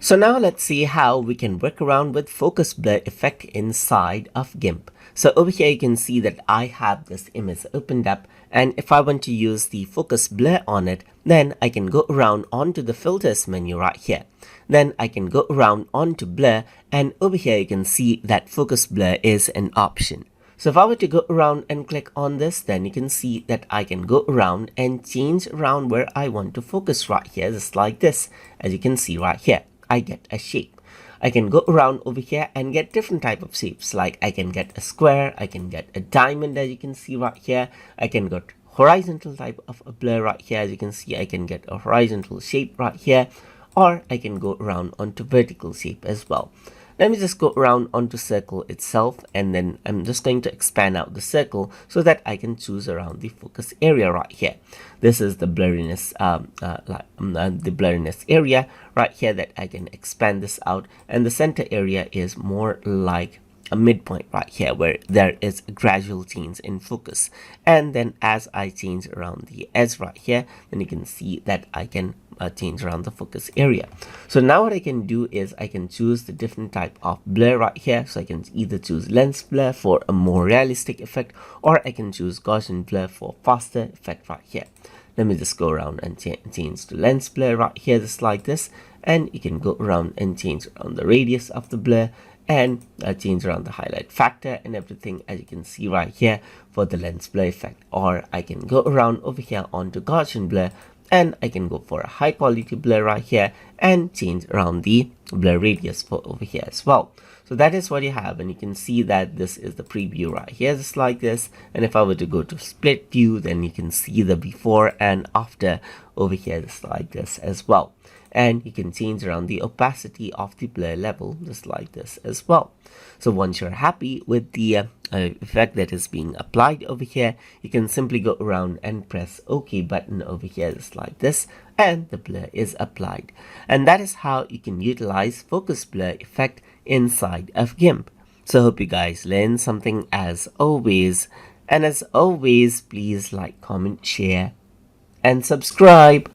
So now let's see how we can work around with focus blur effect inside of GIMP. So over here you can see that I have this image opened up, and if I want to use the focus blur on it, then I can go around onto the filters menu right here. Then I can go around onto blur, and over here you can see that focus blur is an option. So if I were to go around and click on this, then you can see that I can go around and change around where I want to focus right here, just like this. As you can see right here, I get a shape. I can go around over here and get different type of shapes, like I can get a square, I can get a diamond, as you can see right here. I can get horizontal type of a blur right here. As you can see, I can get a horizontal shape right here, or I can go around onto vertical shape as well. Let me just go around onto circle itself, and then I'm just going to expand out the circle so that I can choose around the focus area right here. This is the blurriness, the blurriness area right here that I can expand this out, and the center area is more like a midpoint right here where there is a gradual change in focus. And then as I change around the edge right here, then you can see that I can change around the focus area. So now what I can do is I can choose the different type of blur right here. So I can either choose lens blur for a more realistic effect, or I can choose Gaussian blur for faster effect right here. Let me just go around and change to lens blur right here, just like this. And you can go around and change around the radius of the blur, and change around the highlight factor and everything, as you can see right here for the lens blur effect. Or I can go around over here onto Gaussian blur, and I can go for a high quality blur right here and change around the blur radius for over here as well. So that is what you have, and you can see that this is the preview right here, just like this. And if I were to go to split view, then you can see the before and after over here, just like this as well. And you can change around the opacity of the blur level, just like this as well. So once you're happy with the effect that is being applied over here, you can simply go around and press OK button over here, just like this, and the blur is applied. And that is how you can utilize focus blur effect inside of GIMP. So hope you guys learned something as always. And as always, please like, comment, share, and subscribe.